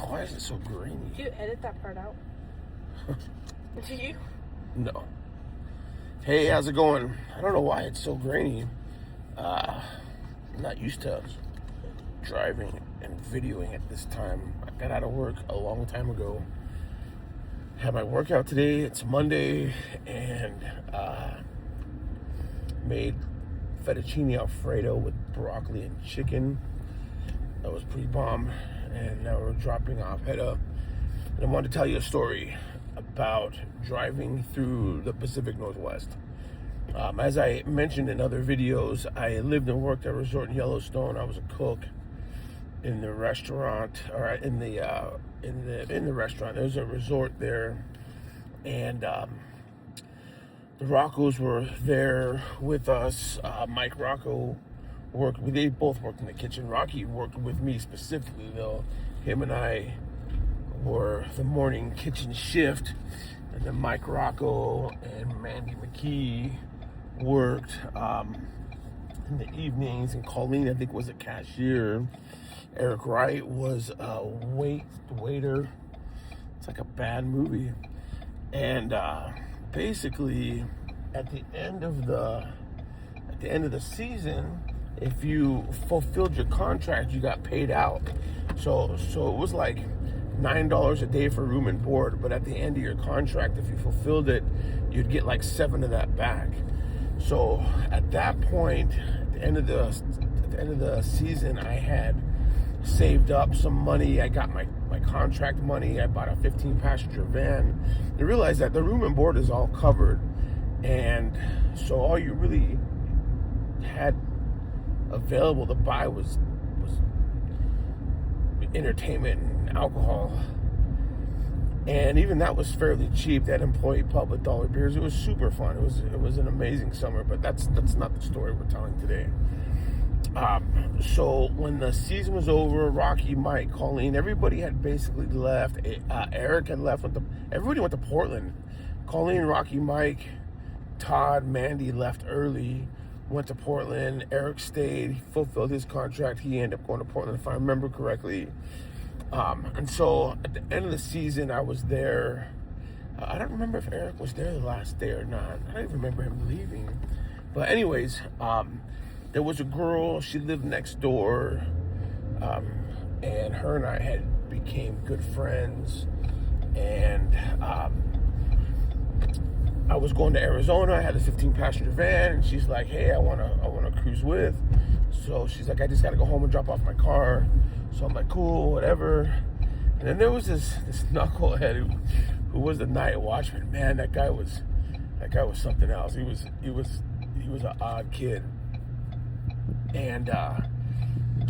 Why is it so grainy? Do you edit that part out? Do you? No. Hey, how's it going? I don't know why it's so grainy. I'm not used to driving and videoing at this time. I got out of work a long time ago. Had my workout today. It's Monday, and made fettuccine alfredo with broccoli and chicken. That was pretty bomb. And now we're dropping off Hedda. And I wanted to tell you a story about driving through the Pacific Northwest. As I mentioned in other videos, I lived and worked at a resort in Yellowstone. I was a cook in the restaurant, or in the restaurant. There's a resort there, and the Roccos were there with us. Mike Rocco they both worked in the kitchen. Rocky worked with me specifically, though. Him and I were the morning kitchen shift, and then Mike Rocco and Mandy McKee worked in the evenings, and Colleen, I think, was a cashier. Eric Wright was a waiter. It's like a bad movie. And basically, at the end of the season, if you fulfilled your contract, you got paid out. So it was like $9 a day for room and board, but at the end of your contract, if you fulfilled it, you'd get like 7 of that back. So at that point, at the end of the season, I had saved up some money. I got my contract money. I bought a 15-passenger van. I realized that the room and board is all covered, and so all you really had available to buy was entertainment and alcohol, and even that was fairly cheap. That employee pub with dollar beers, it was super fun. It was an amazing summer, but that's not the story we're telling today. So when the season was over, Rocky, Mike, Colleen, everybody had basically left. Eric had left. Everybody went to Portland. Colleen, Rocky, Mike, Todd, Mandy left early, went to Portland. Eric stayed, fulfilled his contract. He ended up going to Portland, if I remember correctly. And so at the end of the season, I was there. I don't remember if Eric was there the last day or not. I don't even remember him leaving. But anyways, there was a girl. She lived next door, and her and I had became good friends. And I was going to Arizona. I had a 15-passenger van, and she's like, "Hey, I wanna cruise with." So she's like, "I just gotta go home and drop off my car." So I'm like, "Cool, whatever." And then there was this knucklehead who was the night watchman. Man, that guy was something else. He was an odd kid. And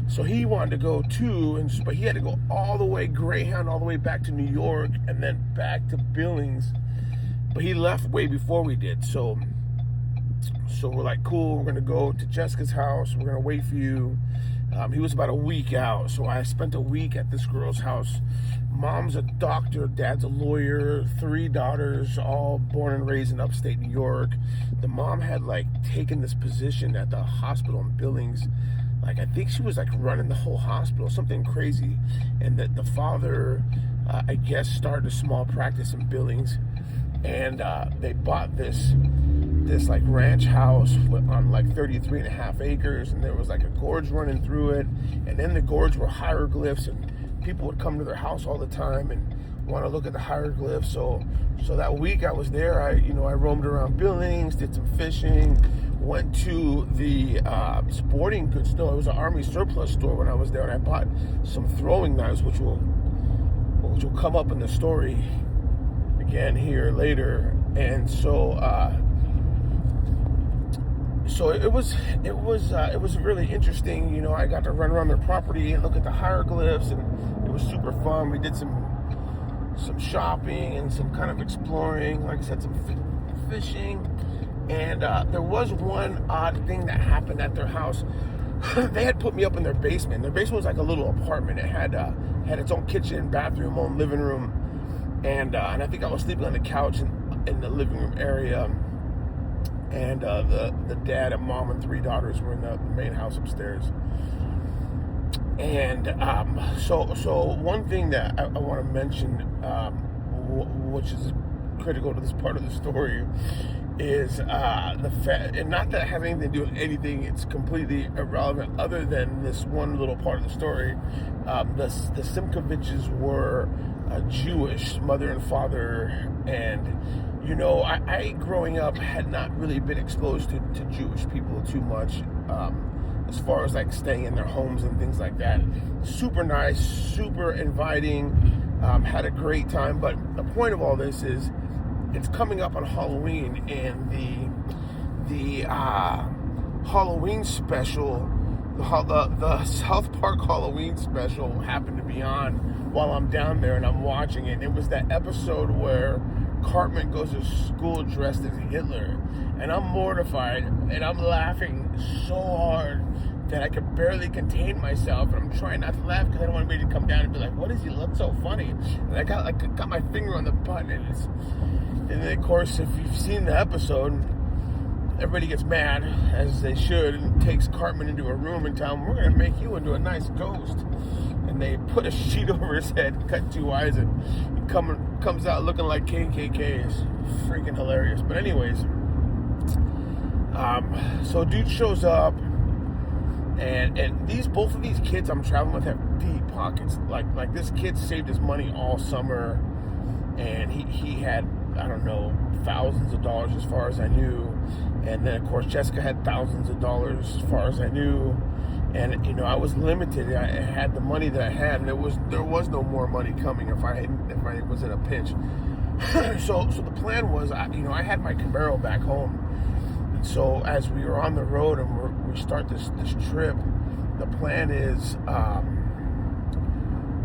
so he wanted to go too, but he had to go all the way Greyhound, all the way back to New York, and then back to Billings. But he left way before we did. So we're like, cool, we're gonna go to Jessica's house. We're gonna wait for you. He was about a week out, so I spent a week at this girl's house. Mom's a doctor, dad's a lawyer, 3 daughters, all born and raised in upstate New York. The mom had like taken this position at the hospital in Billings. Like, I think she was like running the whole hospital, something crazy. And that the father, I guess, started a small practice in Billings. And they bought this like ranch house on like 33.5 acres, and there was like a gorge running through it, and in the gorge were hieroglyphs, and people would come to their house all the time and want to look at the hieroglyphs. So that week I was there, I roamed around Billings, did some fishing, went to the sporting goods store. It was an Army surplus store when I was there, and I bought some throwing knives, which will come up in the story again here later. And so it was really interesting. I got to run around their property and look at the hieroglyphs, and it was super fun. We did some shopping and some kind of exploring, like I said, some fishing. And there was one odd thing that happened at their house. They had put me up in their basement. Their basement was like a little apartment. It had its own kitchen, bathroom, own living room, and I think I was sleeping on the couch in the living room area. And the dad and mom and 3 daughters were in the main house upstairs. And so one thing that I want to mention, which is critical to this part of the story, is the fact, and not that it has anything to do with anything, it's completely irrelevant other than this one little part of the story. The Simkoviches were Jewish, mother and father, and I growing up had not really been exposed to Jewish people too much, as far as like staying in their homes and things like that. Super nice, super inviting, had a great time. But the point of all this is, it's coming up on Halloween, and the Halloween special, the South Park Halloween special happened to be on while I'm down there, and I'm watching it. It was that episode where Cartman goes to school dressed as Hitler, and I'm mortified, and I'm laughing so hard that I could barely contain myself, and I'm trying not to laugh because I don't want anybody to come down and be like, "What does he look so funny?" And I got my finger on the button, and then of course, if you've seen the episode, everybody gets mad, as they should, and takes Cartman into a room and tell him, "We're going to make you into a nice ghost." And they put a sheet over his head, cut 2 eyes, and he comes out looking like KKK. It's freaking hilarious. But anyways, so dude shows up, and both of these kids I'm traveling with have deep pockets. Like this kid saved his money all summer, and he had, I don't know, thousands of dollars as far as I knew. And then of course Jessica had thousands of dollars as far as I knew. And I was limited. I had the money that I had, and there was no more money coming if I was in a pinch. so the plan was, I had my Camaro back home, and so as we were on the road and we start this trip, the plan is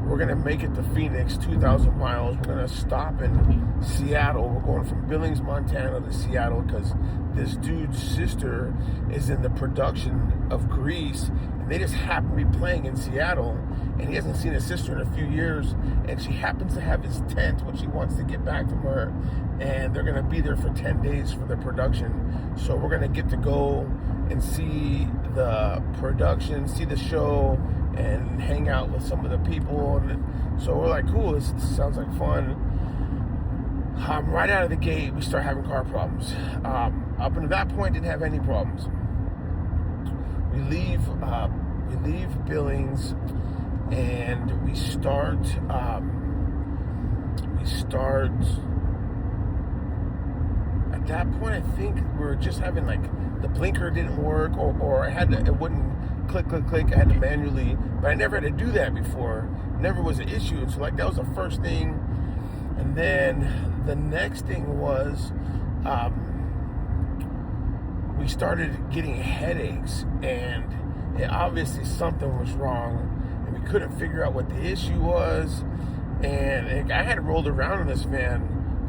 we're gonna make it to Phoenix, 2,000 miles. We're gonna stop in Seattle. We're going from Billings, Montana to Seattle because this dude's sister is in the production of Grease, and they just happen to be playing in Seattle, and he hasn't seen his sister in a few years, and she happens to have his tent, which he wants to get back from her, and they're gonna be there for 10 days for the production. So we're gonna get to go and see the production, see the show, and hang out with some of the people. And so we're like, cool, this sounds like fun. Right out of the gate, we start having car problems. Up until that point, didn't have any problems. We leave Billings, and we start. At that point, I think we're just having, like, the blinker didn't work, or it wouldn't click. I had to manually, but I never had to do that before. Never was an issue. And so, like, that was the first thing. And then the next thing was, we started getting headaches, and obviously something was wrong, and we couldn't figure out what the issue was. And I had rolled around in this van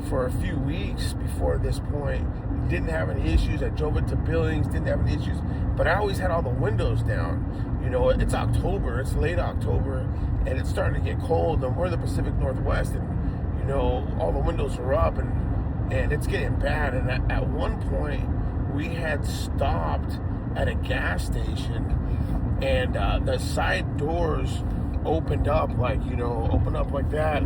for a few weeks before this point. Didn't have any issues. I drove it to Billings, didn't have any issues, but I always had all the windows down. It's October, it's late October, and it's starting to get cold, and we're in the Pacific Northwest, and all the windows are up, and it's getting bad. And at one point, we had stopped at a gas station, and the side doors opened up like that,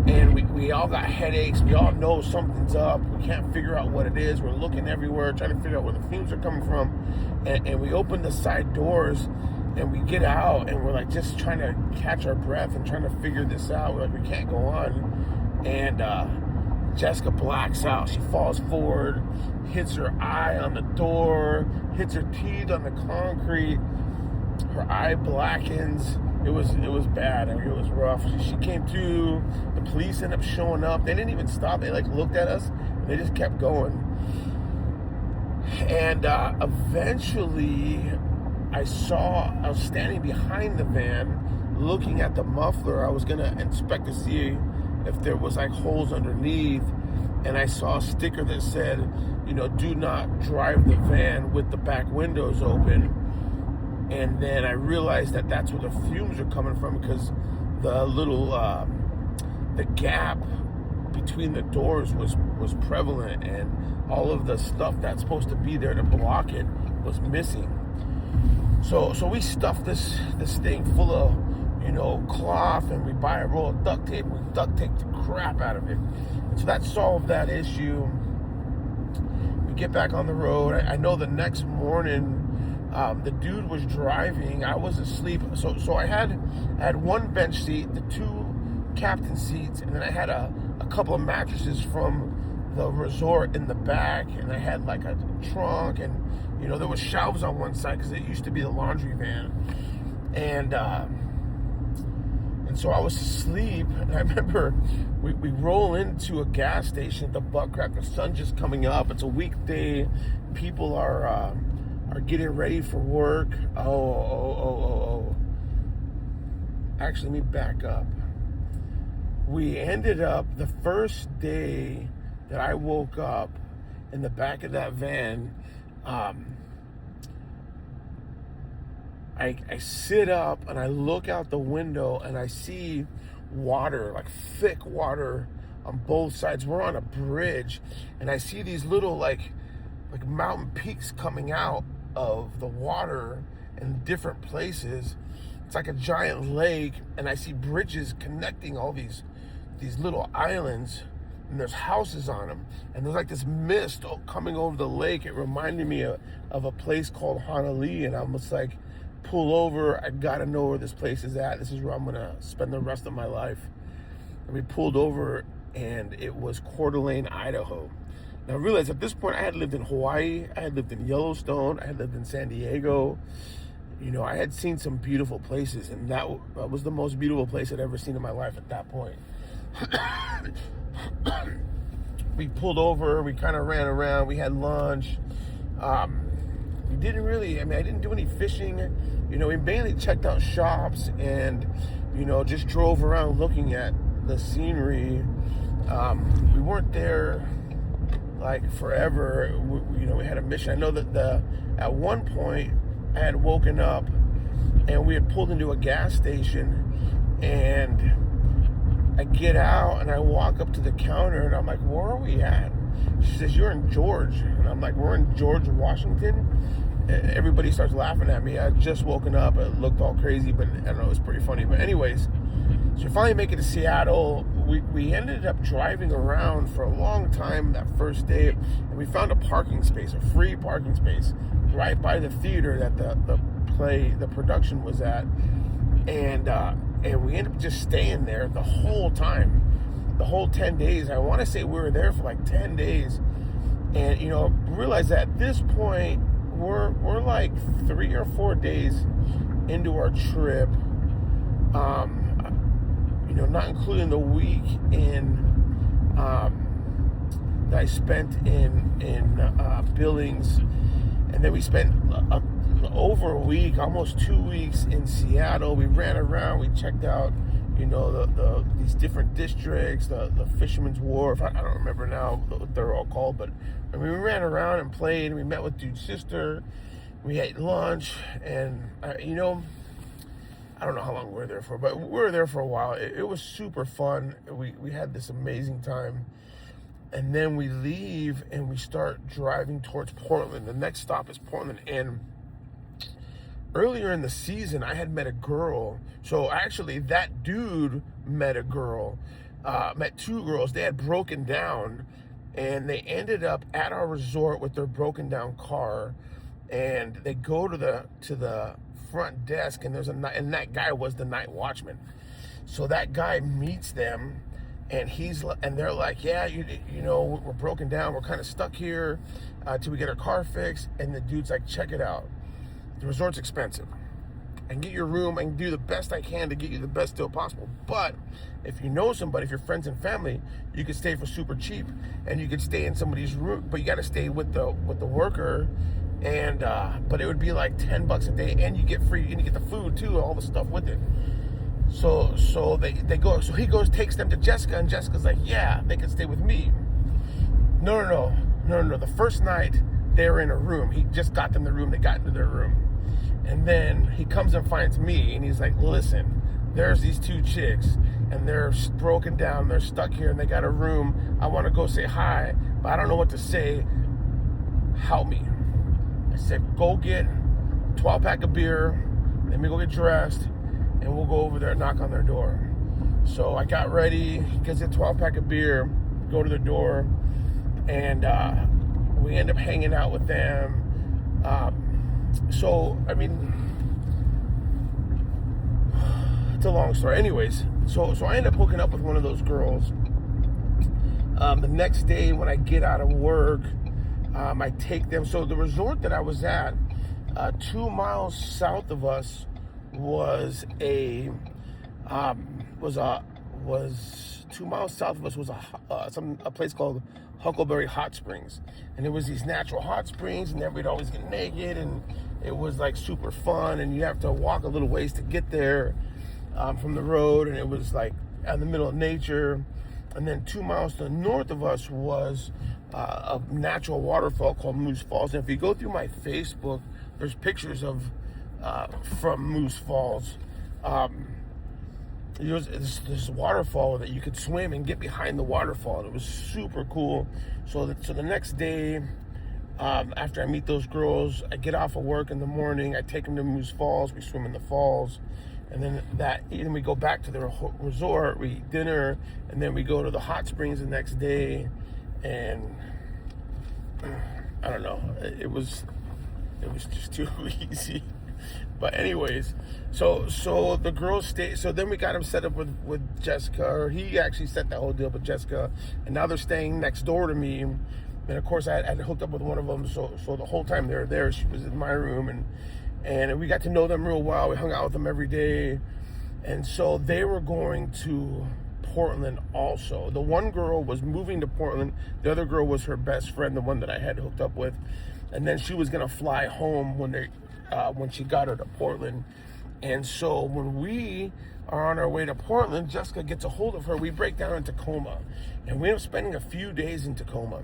and we all got headaches. We all know something's up. We can't figure out what it is. We're looking everywhere, trying to figure out where the fumes are coming from, and we open the side doors, and we get out, and we're like just trying to catch our breath and trying to figure this out. We're like, we can't go on. And Jessica blacks out. She falls forward, hits her eye on the door, hits her teeth on the concrete. Her eye blackens. It was bad. I mean, it was rough. She came to. The police ended up showing up. They didn't even stop. They looked at us, and they just kept going. And eventually, I was standing behind the van, looking at the muffler. I was gonna inspect to see if there was like holes underneath, and I saw a sticker that said, do not drive the van with the back windows open. And then I realized that that's where the fumes are coming from, because the little the gap between the doors was prevalent, and all of the stuff that's supposed to be there to block it was missing. So we stuffed this thing full of, cloth, and we buy a roll of duct tape, and we duct taped the crap out of it. And so that solved that issue. We get back on the road. I know the next morning, the dude was driving. I was asleep. So I had one bench seat, the two captain seats, and then I had a couple of mattresses from the resort in the back, and I had like a trunk, and there was shelves on one side because it used to be the laundry van, and so I was asleep, and I remember we roll into a gas station at the butt crack. The sun's just coming up. It's a weekday. People are getting ready for work. Oh. Actually, let me back up. We ended up, the first day that I woke up in the back of that van, I sit up and I look out the window and I see water, like thick water on both sides. We're on a bridge, and I see these little like mountain peaks coming out of the water in different places. It's like a giant lake, and I see bridges connecting all these little islands, and there's houses on them, and there's like this mist coming over the lake. It reminded me of a place called Honolulu, and I'm just like, pull over, I gotta know where this place is at. This is where I'm gonna spend the rest of my life. And we pulled over, and it was Coeur d'Alene, Idaho. Now I realized at this point I had lived in Hawaii, I had lived in Yellowstone, I had lived in San Diego. I had seen some beautiful places, and that was the most beautiful place I'd ever seen in my life at that point. We pulled over, we kind of ran around, we had lunch. We didn't really, I didn't do any fishing. We mainly checked out shops and, just drove around looking at the scenery. We weren't there like forever. We had a mission. I know that at one point I had woken up and we had pulled into a gas station, and I get out and I walk up to the counter and I'm like, where are we at? She says, you're in George. And I'm like, we're in George, Washington? And everybody starts laughing at me. I had just woken up. It looked all crazy, but I don't know, it was pretty funny. But anyways, so we finally make it to Seattle. We ended up driving around for a long time that first day, and we found a parking space, a free parking space, right by the theater that the production was at. And we ended up just staying there the whole time, the whole 10 days. I want to say we were there for like 10 days. And, realize that at this point, we're like 3 or 4 days into our trip. Not including the week that I spent in Billings. And then we spent over a week, almost 2 weeks in Seattle. We ran around, we checked out, these different districts, the Fisherman's Wharf. I don't remember now what they're all called, but we ran around and played, and we met with dude's sister. We ate lunch, and I don't know how long we were there for, but we were there for a while. It was super fun. We had this amazing time. And then we leave and we start driving towards Portland. The next stop is Portland. And earlier in the season, I had met a girl. So actually, that dude met a girl, met two girls. They had broken down, and they ended up at our resort with their broken down car. And they go to the front desk, and and that guy was the night watchman. So that guy meets them. And they're like, yeah, we're broken down. We're kind of stuck here till we get our car fixed. And the dude's like, check it out. The resort's expensive. I can get your room. I can do the best I can to get you the best deal possible. But if you know somebody, if you're friends and family, you can stay for super cheap. And you could stay in somebody's room, but you got to stay with the worker. And but it would be like $10 a day, and you get free, and you get the food too, all the stuff with it. So they go. So he goes, takes them to Jessica, and Jessica's like, yeah, they can stay with me. No. The first night they were in a room. He just got them the room. They got into their room, and then he comes and finds me, and he's like, listen, there's these two chicks, and they're broken down. They're stuck here, and they got a room. I want to go say hi, but I don't know what to say. Help me. I said, go get 12-pack of beer, let me go get dressed, and we'll go over there and knock on their door. So I got ready, gets a 12-pack of beer, go to the door, and we end up hanging out with them. So, I mean, it's a long story. Anyways, so I end up hooking up with one of those girls. The next day when I get out of work, I take them. So the resort that I was at, 2 miles south of us was 2 miles south of us was a place called Huckleberry Hot Springs, and it was these natural hot springs, and everybody'd always get naked, and it was like super fun, and you have to walk a little ways to get there from the road, and it was like in the middle of nature. And then 2 miles to the north of us was a natural waterfall called Moose Falls. And if you go through my Facebook, there's pictures of from Moose Falls. There's this waterfall that you could swim and get behind the waterfall, and it was super cool. So the next day, after I meet those girls, I get off of work in the morning, I take them to Moose Falls, we swim in the falls, and then we go back to the resort, we eat dinner, and then we go to the hot springs the next day. And I don't know, it was just too easy. But anyways, so the girls stay. So then we got him set up with Jessica, or he actually set that whole deal with Jessica, and now they're staying next door to me. And of course, I had hooked up with one of them. So the whole time they were there, she was in my room, and we got to know them real well. We hung out with them every day, and so they were going to Portland also. The one girl was moving to Portland. The other girl was her best friend, the one that I had hooked up with, and then she was gonna fly home when she got her to Portland. And so when we are on our way to Portland, Jessica gets a hold of her. We break down in Tacoma, and we end up spending a few days in Tacoma.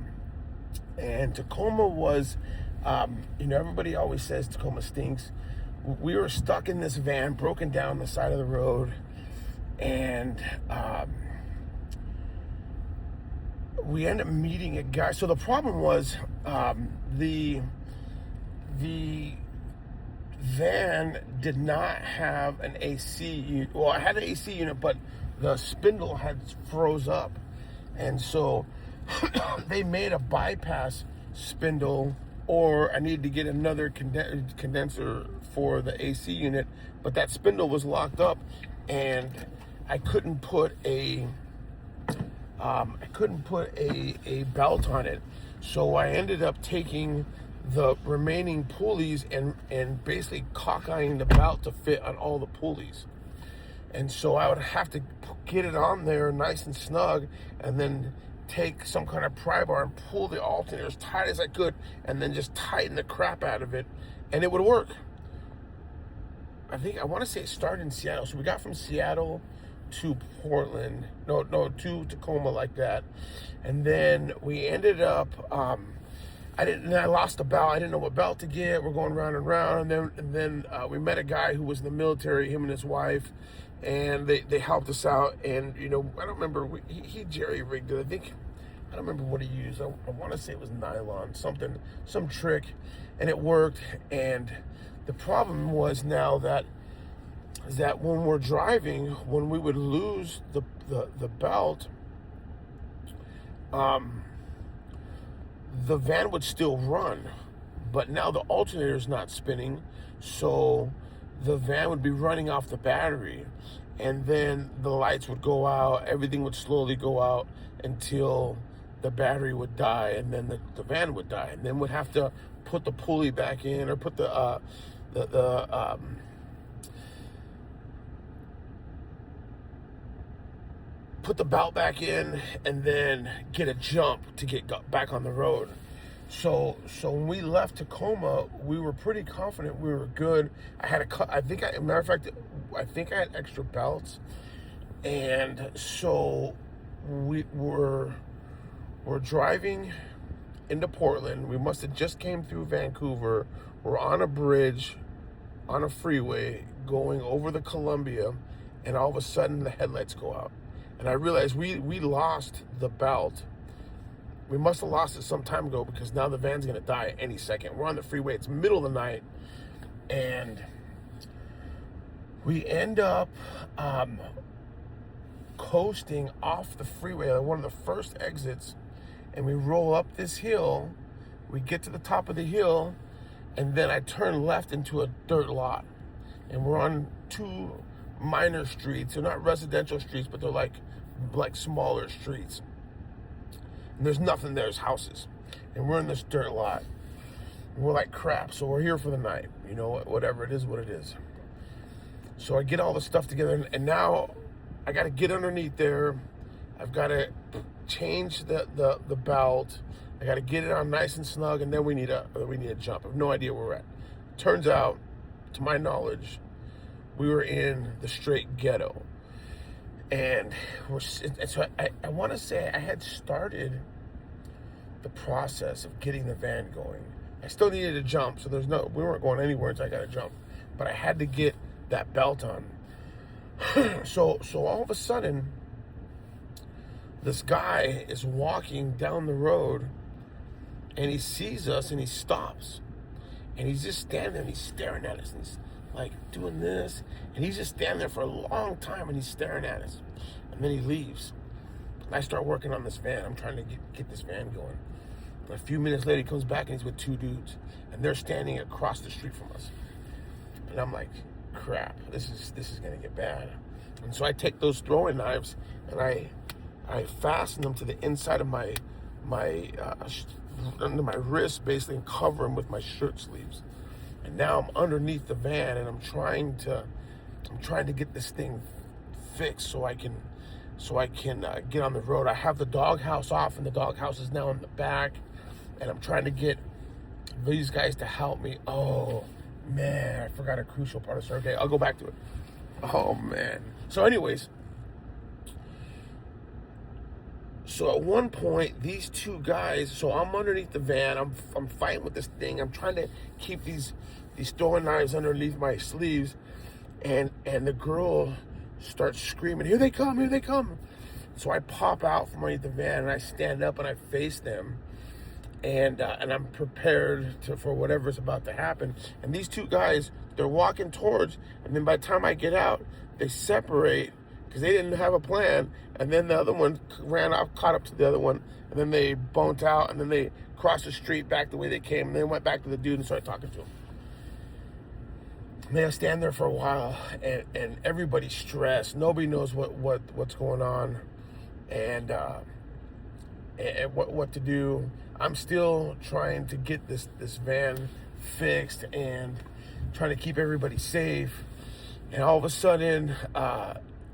And Tacoma was, everybody always says Tacoma stinks. We were stuck in this van, broken down the side of the road, and we end up meeting a guy. So the problem was the van did not have an AC unit. Well, I had an AC unit, but the spindle had froze up, and so they made a bypass spindle, or I needed to get another condenser for the AC unit, but that spindle was locked up, and I couldn't put a belt on it. So I ended up taking the remaining pulleys and basically cockeying the belt to fit on all the pulleys. And so I would have to get it on there nice and snug, and then take some kind of pry bar and pull the alternator as tight as I could, and then just tighten the crap out of it, and it would work. I want to say it started in Seattle. So we got from Seattle to Portland, to Tacoma, like that. And then we ended up, I lost a belt. I didn't know what belt to get. We're going round and round. And then we met a guy who was in the military, him and his wife, and they helped us out. And, I don't remember, he jerry-rigged it. I don't remember what he used. I want to say it was nylon, some trick, and it worked. And the problem was now that when we're driving, when we would lose the belt, the van would still run, but now the alternator's not spinning, so the van would be running off the battery, and then the lights would go out, everything would slowly go out until the battery would die, and then the van would die, and then we'd have to put the pulley back in, or put the belt back in, and then get a jump to get back on the road. So when we left Tacoma, we were pretty confident we were good. I think I had extra belts, and so we're driving into Portland. We must have just came through Vancouver. We're on a bridge, on a freeway, going over the Columbia, and all of a sudden the headlights go out. And I realized we lost the belt. We must have lost it some time ago, because now the van's going to die any second. We're on the freeway. It's middle of the night. And we end up coasting off the freeway, like one of the first exits, and we roll up this hill. We get to the top of the hill, and then I turn left into a dirt lot. And we're on two minor streets. They're not residential streets, but they're like smaller streets. And there's nothing there, there's houses. And we're in this dirt lot. And we're like, crap, so we're here for the night. You know, whatever it is, what it is. So I get all the stuff together, and now I got to get underneath there. I've got to change the belt. I got to get it on nice and snug, and then we need a jump. I have no idea where we're at. Turns out, to my knowledge, we were in the straight ghetto. And so I want to say I had started the process of getting the van going. I still needed a jump, so we weren't going anywhere until I got a jump. But I had to get that belt on. So all of a sudden, this guy is walking down the road, and he sees us, and he stops. And he's just standing there, and he's staring at us, and he's like doing this, and he's just standing there for a long time, and he's staring at us. And then he leaves. And I start working on this van. I'm trying to get this van going. And a few minutes later, he comes back, and he's with two dudes, and they're standing across the street from us. And I'm like, crap, this is gonna get bad. And so I take those throwing knives, and I fasten them to the inside of my under my wrist, basically, and cover them with my shirt sleeves. And now I'm underneath the van, and I'm trying to get this thing fixed so I can get on the road. I have the doghouse off, and the doghouse is now in the back, and I'm trying to get these guys to help me. Oh man, I forgot a crucial part of the story. Okay, I'll go back to it. Oh man. So anyways, so at one point, these two guys, so I'm underneath the van, I'm fighting with this thing, I'm trying to keep these throwing knives underneath my sleeves, and the girl starts screaming, here they come, here they come. So I pop out from underneath the van, and I stand up, and I face them, and I'm prepared for whatever's about to happen. And these two guys, they're walking towards, and then by the time I get out, they separate, because they didn't have a plan, and then the other one ran off, caught up to the other one, and then they bonked out, and then they crossed the street back the way they came, and then went back to the dude and started talking to him. And they stand there for a while, and everybody's stressed. Nobody knows what's going on, and what to do. I'm still trying to get this van fixed and trying to keep everybody safe. And all of a sudden,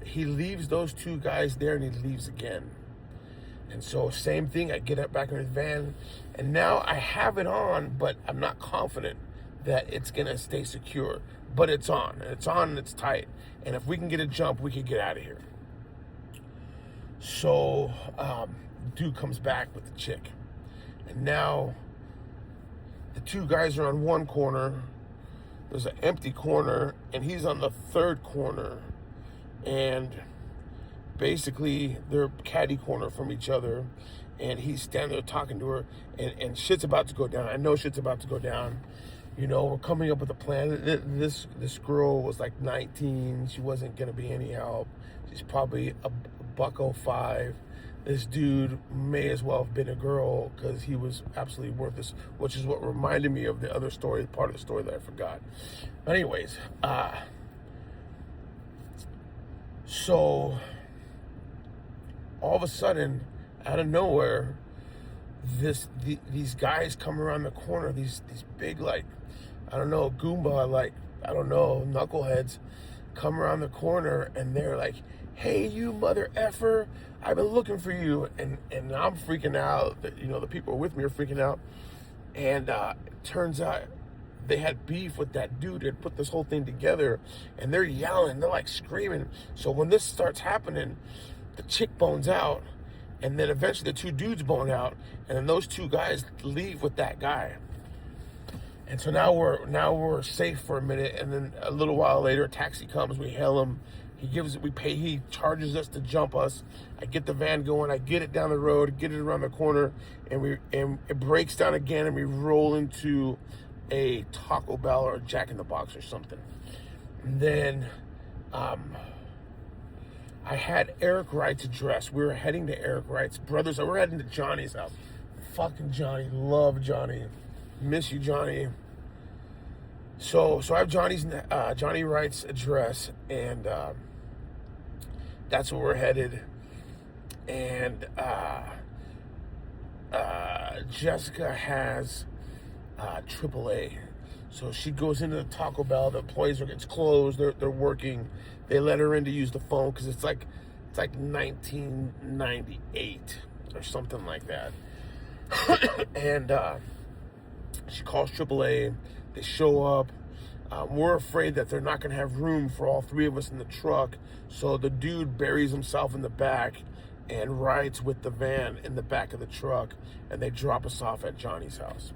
he leaves those two guys there, and he leaves again. And so same thing, I get up back in his van, and now I have it on, but I'm not confident that it's gonna stay secure. But it's on, and it's tight. And if we can get a jump, we can get out of here. So dude comes back with the chick, and now the two guys are on one corner. There's an empty corner, and he's on the third corner, and basically they're catty corner from each other, and he's standing there talking to her, and shit's about to go down. I know shit's about to go down. You know, we're coming up with a plan. This girl was like 19. She wasn't gonna be any help. She's probably a $105. This dude may as well have been a girl, because he was absolutely worthless, which is what reminded me of the other story, part of the story that I forgot. But anyways, so all of a sudden, out of nowhere, these guys come around the corner, these big, like, I don't know, Goomba, like, I don't know, knuckleheads come around the corner, and they're like, hey, you mother effer, I've been looking for you. And I'm freaking out. You know, the people with me are freaking out. And it turns out they had beef with that dude that put this whole thing together, and they're yelling, they're like screaming. So when this starts happening, the chick bones out, and then eventually the two dudes bone out, and then those two guys leave with that guy. And so now we're safe for a minute, and then a little while later, a taxi comes, we hail him, he charges us to jump us. I get the van going, I get it down the road, get it around the corner, and it breaks down again, and we roll into a Taco Bell or a Jack in the Box or something. And then I had Eric Wright's address. We were heading to Eric Wright's brothers. We're heading to Johnny's house. Fucking Johnny, love Johnny, miss you, Johnny. So I have Johnny Wright's address, and that's where we're headed. And Jessica has AAA. So she goes into the Taco Bell. The employees it's closed. They're working. They let her in to use the phone because it's like 1998 or something like that. And she calls AAA. They show up. We're afraid that they're not going to have room for all three of us in the truck. So the dude buries himself in the back and rides with the van in the back of the truck, and they drop us off at Johnny's house.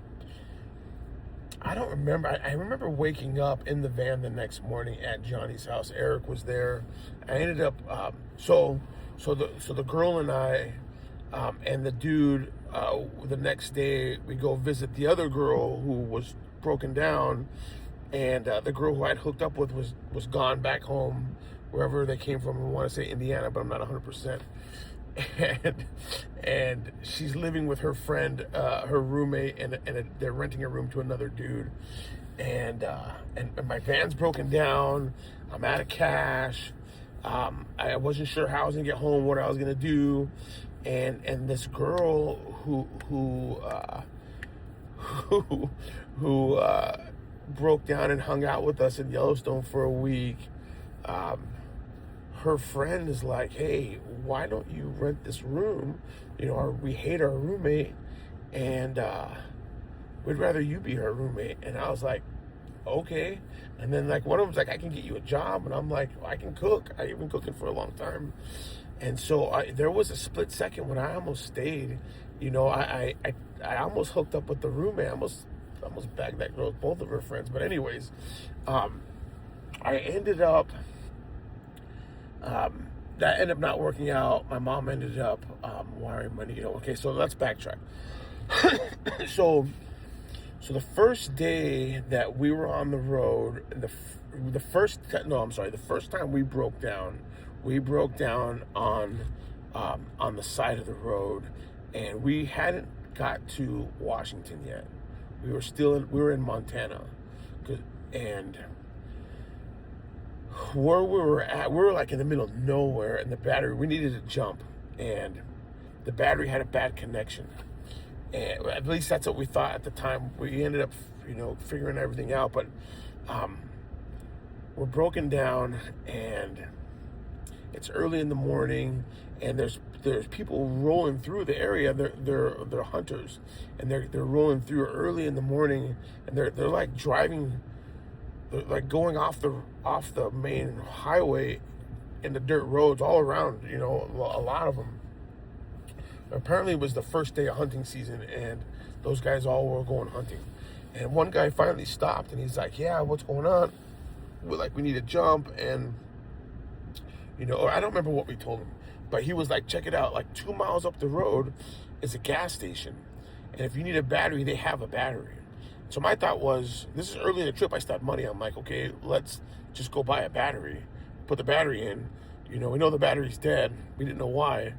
I don't remember. I remember waking up in the van the next morning at Johnny's house. Eric was there. I ended up so the girl and I and the dude the next day we go visit the other girl who was broken down, and the girl who I'd hooked up with was gone back home wherever they came from. I want to say Indiana, but I'm not 100%. And she's living with her friend, her roommate, and they're renting a room to another dude. And my van's broken down. I'm out of cash. I wasn't sure how I was gonna get home, what I was gonna do, and this girl who broke down and hung out with us in Yellowstone for a week. Her friend is like, hey, why don't you rent this room? You know, we hate our roommate, and we'd rather you be her roommate. And I was like, okay. And then like one of them's like, I can get you a job. And I'm like, well, I can cook. I've been cooking for a long time. And so there was a split second when I almost stayed. You know, I almost hooked up with the roommate. I almost bagged that girl with both of her friends. But anyways, I ended up... that ended up not working out. My mom ended up wiring money. You know, okay, so let's backtrack. So the first day that we were on the road, the first time we broke down on the side of the road, and we hadn't got to Washington yet. We were in Montana, and where we were at, we were like in the middle of nowhere, and we needed to jump, and the battery had a bad connection. And at least that's what we thought at the time. We ended up, you know, figuring everything out, but we're broken down, and it's early in the morning, and there's people rolling through the area. They're hunters, and they're rolling through early in the morning, and they're like driving. Like going off the main highway in the dirt roads all around, you know, a lot of them. Apparently it was the first day of hunting season, and those guys all were going hunting. And one guy finally stopped, and he's like, yeah, what's going on? We need to jump. And, you know, or I don't remember what we told him, but he was like, check it out. Like 2 miles up the road is a gas station. And if you need a battery, they have a battery. So my thought was, this is early in the trip, I still had money. I'm like, okay, let's just go buy a battery, put the battery in. You know, we know the battery's dead. We didn't know why.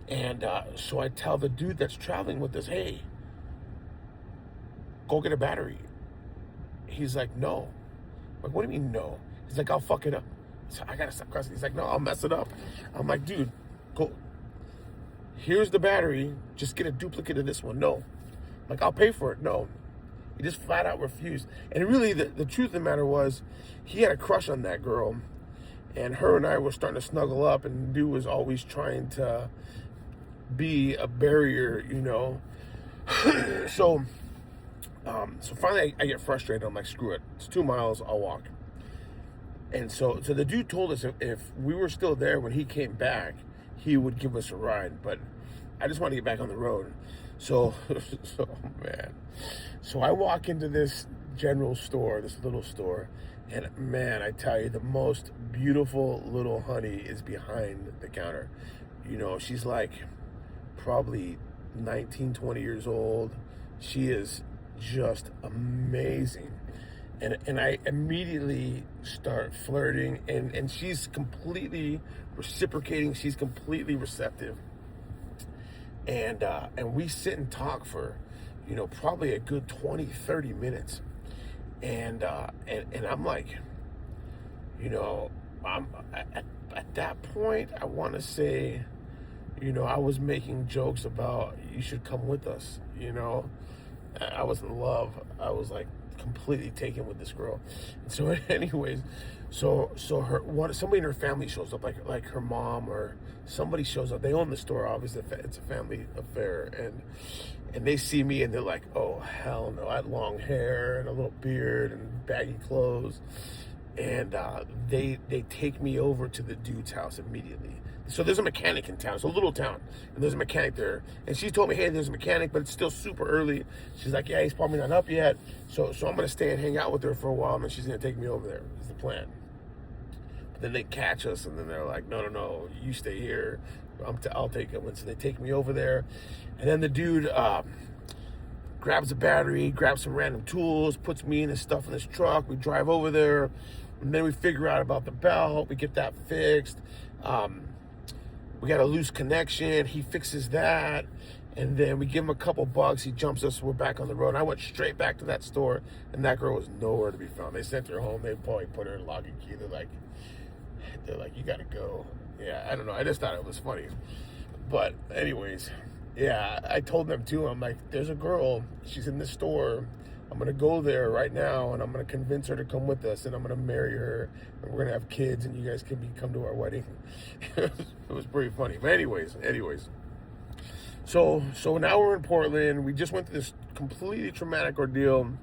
And so I tell the dude that's traveling with us, hey, go get a battery. He's like, no. I'm like, what do you mean no? He's like, I'll fuck it up. So I gotta stop cussing. He's like, no, I'll mess it up. I'm like, dude, go. Here's the battery. Just get a duplicate of this one. No. I'm like, I'll pay for it. No. He just flat out refused. And really, the truth of the matter was, he had a crush on that girl. And her and I were starting to snuggle up, and dude was always trying to be a barrier, you know. So finally I get frustrated. I'm like, screw it. It's 2 miles, I'll walk. And so the dude told us if we were still there when he came back, he would give us a ride. But I just want to get back on the road. So man. So I walk into this general store, this little store, and man, I tell you, the most beautiful little honey is behind the counter. You know, she's like probably 19, 20 years old. She is just amazing. And I immediately start flirting, and she's completely reciprocating. She's completely receptive. And we sit and talk for, probably a good 20, 30 minutes. And I'm like, I'm at that point, I want to say, I was making jokes about, you should come with us. I was in love. I was like completely taken with this girl. And so anyways, so somebody in her family shows up, like her mom or somebody shows up. They own the store, obviously. It's a family affair, and they see me and they're like, oh hell no. I had long hair and a little beard and baggy clothes, and they take me over to the dude's house immediately. So there's a mechanic in town. It's a little town, and there's a mechanic there. And she told me, hey, there's a mechanic, but it's still super early. She's like, yeah, he's probably not up yet. So I'm going to stay and hang out with her for a while, and then she's going to take me over there, is the plan. But then they catch us, and then they're like, no, you stay here. I'll take him. And so they take me over there. And then the dude grabs a battery, grabs some random tools, puts me and his stuff in his truck. We drive over there, and then we figure out about the belt. We get that fixed. We got a loose connection. He fixes that. And then we give him a couple bucks. He jumps us. We're back on the road. And I went straight back to that store. And that girl was nowhere to be found. They sent her home. They probably put her in lock and key. They're like, you got to go. Yeah, I don't know. I just thought it was funny. But anyways, yeah, I told them too. I'm like, there's a girl. She's in the store. I'm going to go there right now, and I'm going to convince her to come with us, and I'm going to marry her, and we're going to have kids, and you guys can come to our wedding. It was pretty funny. But anyways. So now we're in Portland. We just went through this completely traumatic ordeal,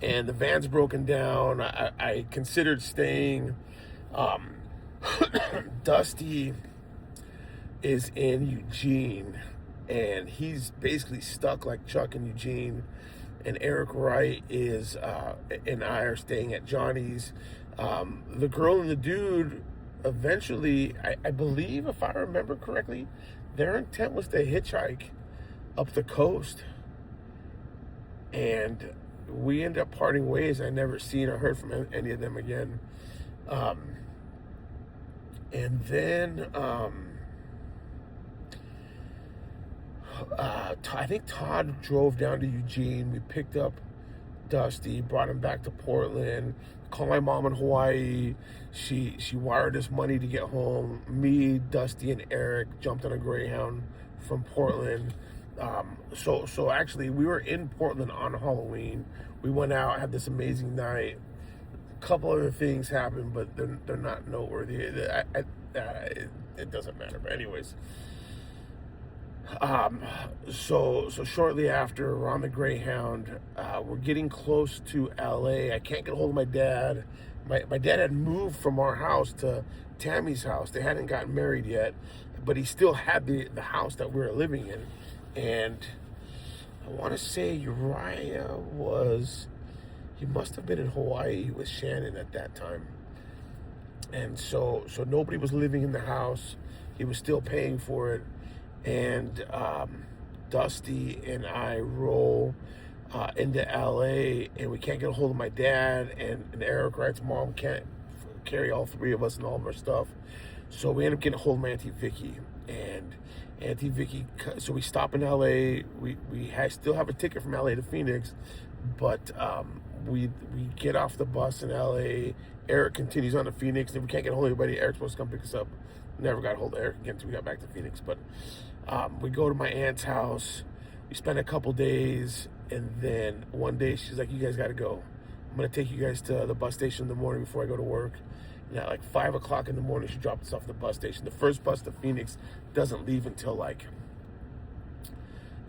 and the van's broken down. I considered staying. Dusty is in Eugene, and he's basically stuck like Chuck in Eugene. And Eric Wright and I are staying at Johnny's. The girl and the dude, eventually, I believe, if I remember correctly, their intent was to hitchhike up the coast. And we ended up parting ways. I never seen or heard from any of them again. And then I think Todd drove down to Eugene. We picked up Dusty, brought him back to Portland. Called my mom in Hawaii. She wired us money to get home. Me, Dusty, and Eric jumped on a Greyhound from Portland. So actually, we were in Portland on Halloween. We went out, had this amazing night. A couple other things happened, but they're not noteworthy. It doesn't matter. But anyways. So shortly after, we're on the Greyhound. We're getting close to LA. I can't get a hold of my dad. My dad had moved from our house to Tammy's house. They hadn't gotten married yet, but he still had the house that we were living in. And I want to say Uriah he must have been in Hawaii with Shannon at that time. And so nobody was living in the house. He was still paying for it. And Dusty and I roll into LA, and we can't get a hold of my dad, and Eric Wright's mom can't carry all three of us and all of our stuff. So we end up getting a hold of my Auntie Vicky, and Auntie Vicky, so we stop in LA. We still have a ticket from LA to Phoenix, but we get off the bus in LA. Eric continues on to Phoenix. If we can't get a hold of anybody, Eric's supposed to come pick us up. Never got a hold of Eric again until we got back to Phoenix. But we go to my aunt's house. We spend a couple days, and then one day she's like, you guys got to go. I'm going to take you guys to the bus station in the morning before I go to work. And at like 5 o'clock in the morning, she dropped us off at the bus station. The first bus to Phoenix doesn't leave until like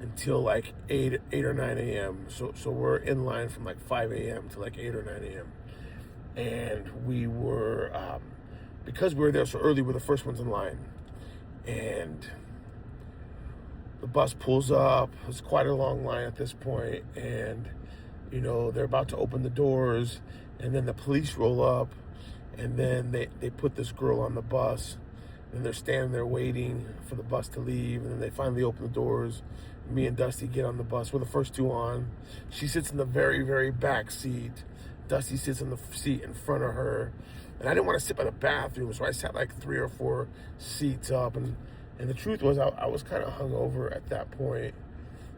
8 or 9 a.m. So we're in line from like 5 a.m. to like 8 or 9 a.m. And we were, because we were there so early, we're the first ones in line. And the bus pulls up. It's quite a long line at this point. And, you know, they're about to open the doors. And then the police roll up. And then they put this girl on the bus. And they're standing there waiting for the bus to leave, and then they finally open the doors. Me and Dusty get on the bus. We're the first two on. She sits in the very, very back seat. Dusty sits in the seat in front of her. And I didn't want to sit by the bathroom, so I sat like 3 or 4 seats up. And the truth was, I was kind of hungover at that point.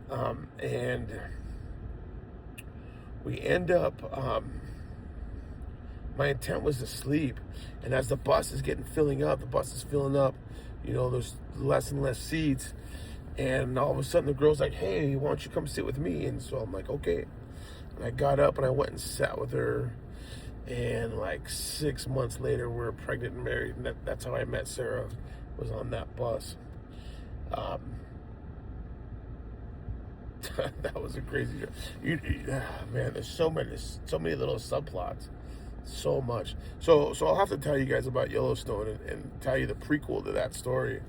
And we end up, my intent was to sleep. And as the bus is filling up, there's less and less seats. And all of a sudden the girl's like, hey, why don't you come sit with me? And so I'm like, okay. And I got up and I went and sat with her. And like 6 months later, we were pregnant and married. And that's how I met Sarah, was on that bus. That was a crazy man, there's so many little subplots. So much. So I'll have to tell you guys about Yellowstone and tell you the prequel to that story.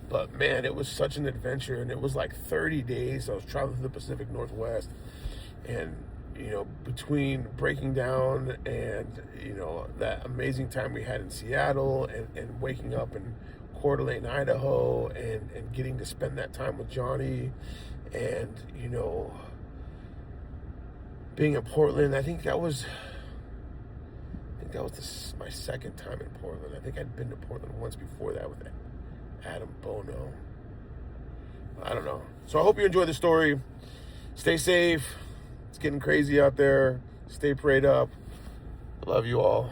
But man, it was such an adventure, and it was like 30 days. I was traveling through the Pacific Northwest, and between breaking down and that amazing time we had in Seattle, and waking up in Coeur d'Alene, Idaho, and getting to spend that time with Johnny, and being in Portland. I think that was my second time in Portland. I think I'd been to Portland once before that with Adam Bono. I don't know. So I hope you enjoy the story. Stay safe. It's getting crazy out there. Stay prayed up. I love you all.